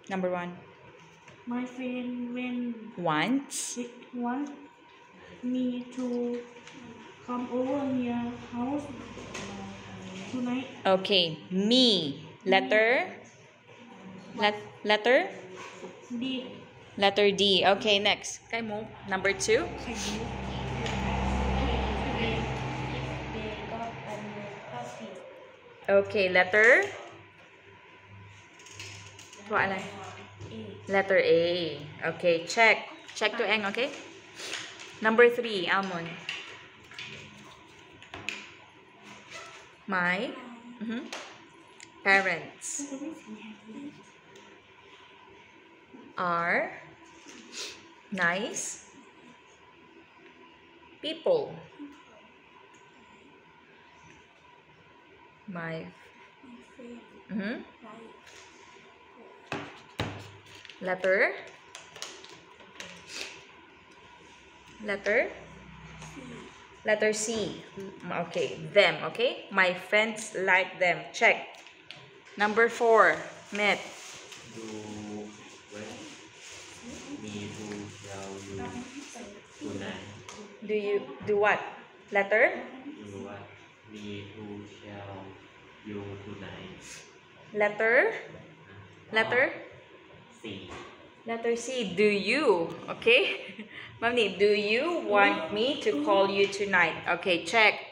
Number 1. My friend Want. want me to come over your house tonight. Okay. Me. Letter. Letter. D. Letter D. Okay, next. Kay mo. Number 2. They got a new puppy. Okay, letter. Wala. Letter A. Okay, check. Check to Eng, okay? Number 3, Almond. My parents are nice people. My letter. Letter C. Okay, them, okay? My friends like them. Check. Number 4, Met. Do what? Me who shall you tonight? Do you do what? Letter? Do what? Me who shall you tonight? Letter? Letter? C. Letter C. Do you? Okay? Mami, do you want me to call you tonight? Okay, check.